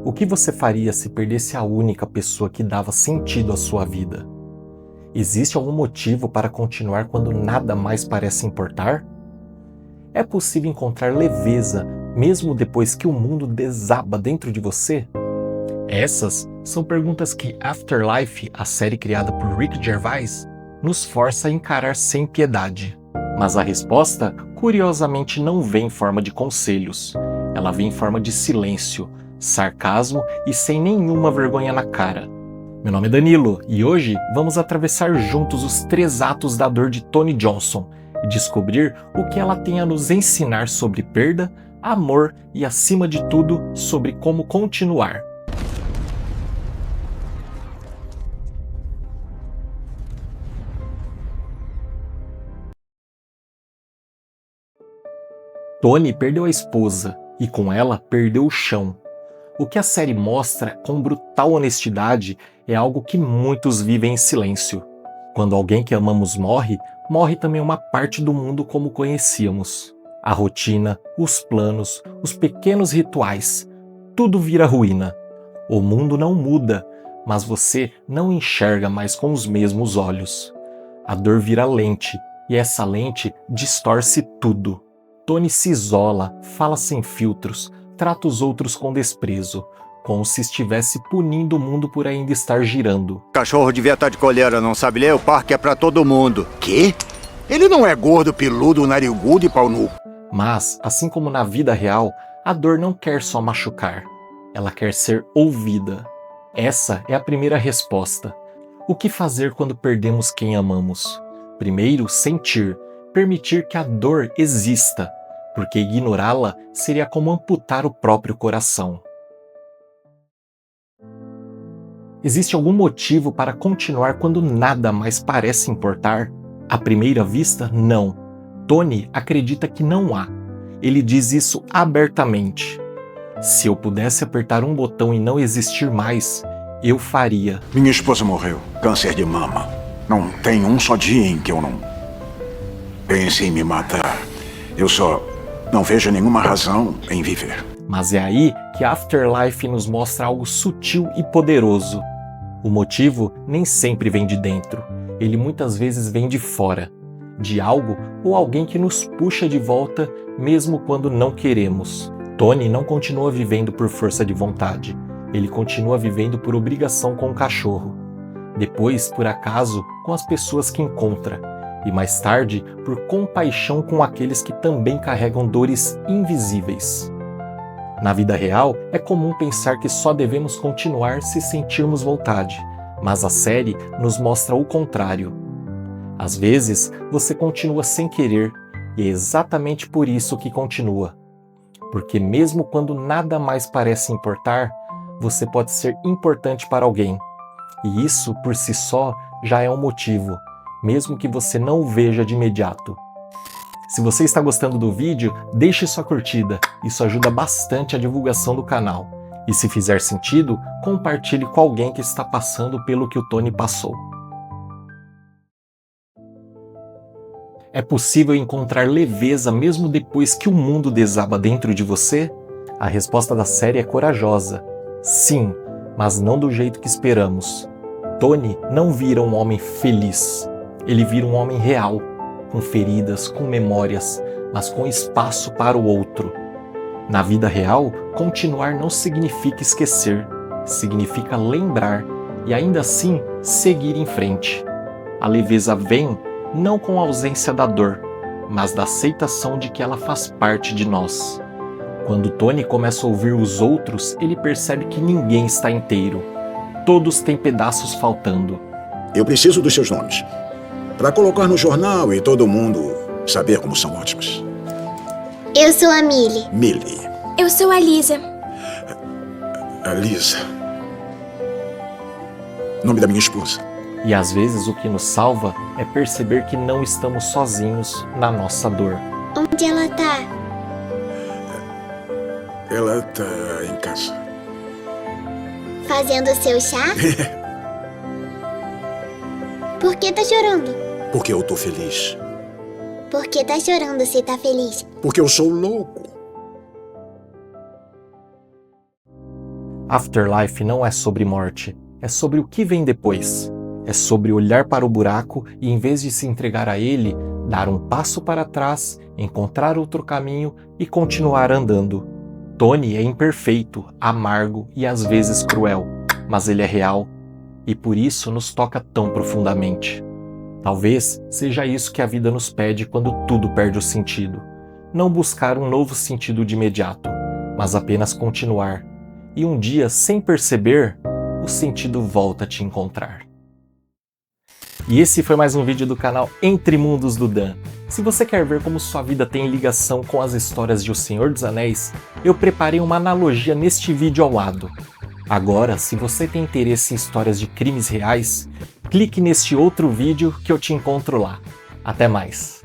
O que você faria se perdesse a única pessoa que dava sentido à sua vida? Existe algum motivo para continuar quando nada mais parece importar? É possível encontrar leveza mesmo depois que o mundo desaba dentro de você? Essas são perguntas que Afterlife, a série criada por Rick Gervais, nos força a encarar sem piedade. Mas a resposta, curiosamente, não vem em forma de conselhos. Ela vem em forma de silêncio, sarcasmo e sem nenhuma vergonha na cara. Meu nome é Danilo e hoje vamos atravessar juntos os 3 atos da dor de Toni Johnson e descobrir o que ela tem a nos ensinar sobre perda, amor e, acima de tudo, sobre como continuar. Toni perdeu a esposa e com ela perdeu o chão. O que a série mostra com brutal honestidade é algo que muitos vivem em silêncio. Quando alguém que amamos morre, morre também uma parte do mundo como conhecíamos. A rotina, os planos, os pequenos rituais, tudo vira ruína. O mundo não muda, mas você não enxerga mais com os mesmos olhos. A dor vira lente, e essa lente distorce tudo. Toni se isola, fala sem filtros, trata os outros com desprezo, como se estivesse punindo o mundo por ainda estar girando. O cachorro devia estar de coleira, não sabe ler? O parque é pra todo mundo. Quê? Ele não é gordo, peludo, narigudo e pau nu. Mas, assim como na vida real, a dor não quer só machucar. Ela quer ser ouvida. Essa é a primeira resposta. O que fazer quando perdemos quem amamos? Primeiro, sentir, permitir que a dor exista, porque ignorá-la seria como amputar o próprio coração. Existe algum motivo para continuar quando nada mais parece importar? À primeira vista, não. Toni acredita que não há. Ele diz isso abertamente. Se eu pudesse apertar um botão e não existir mais, eu faria. Minha esposa morreu, câncer de mama. Não tem um só dia em que eu não pense em me matar. Eu só não vejo nenhuma razão em viver. Mas é aí que Afterlife nos mostra algo sutil e poderoso. O motivo nem sempre vem de dentro. Ele muitas vezes vem de fora. De algo ou alguém que nos puxa de volta, mesmo quando não queremos. Toni não continua vivendo por força de vontade. Ele continua vivendo por obrigação com o cachorro. Depois, por acaso, com as pessoas que encontra. E mais tarde, por compaixão com aqueles que também carregam dores invisíveis. Na vida real, é comum pensar que só devemos continuar se sentirmos vontade, mas a série nos mostra o contrário. Às vezes, você continua sem querer, e é exatamente por isso que continua. Porque mesmo quando nada mais parece importar, você pode ser importante para alguém. E isso, por si só, já é um motivo, mesmo que você não o veja de imediato. Se você está gostando do vídeo, deixe sua curtida, isso ajuda bastante a divulgação do canal. E se fizer sentido, compartilhe com alguém que está passando pelo que o Toni passou. É possível encontrar leveza mesmo depois que o mundo desaba dentro de você? A resposta da série é corajosa. Sim, mas não do jeito que esperamos. Toni não vira um homem feliz. Ele vira um homem real, com feridas, com memórias, mas com espaço para o outro. Na vida real, continuar não significa esquecer, significa lembrar e ainda assim seguir em frente. A leveza vem não com a ausência da dor, mas da aceitação de que ela faz parte de nós. Quando Toni começa a ouvir os outros, ele percebe que ninguém está inteiro. Todos têm pedaços faltando. Eu preciso dos seus nomes, para colocar no jornal e todo mundo saber como são ótimos. Eu sou a Millie. Millie. Eu sou a Lisa. A Lisa. Nome da minha esposa. E às vezes o que nos salva é perceber que não estamos sozinhos na nossa dor. Onde ela tá? Ela tá em casa. Fazendo seu chá? Por que tá chorando? Porque eu tô feliz. Por que tá chorando se tá feliz? Porque eu sou louco. Afterlife não é sobre morte, é sobre o que vem depois. É sobre olhar para o buraco e, em vez de se entregar a ele, dar um passo para trás, encontrar outro caminho e continuar andando. Tony é imperfeito, amargo e às vezes cruel, mas ele é real e por isso nos toca tão profundamente. Talvez seja isso que a vida nos pede quando tudo perde o sentido. Não buscar um novo sentido de imediato, mas apenas continuar. E um dia, sem perceber, o sentido volta a te encontrar. E esse foi mais um vídeo do canal Entre Mundos do Dan. Se você quer ver como sua vida tem ligação com as histórias de O Senhor dos Anéis, eu preparei uma analogia neste vídeo ao lado. Agora, se você tem interesse em histórias de crimes reais, clique neste outro vídeo que eu te encontro lá. Até mais!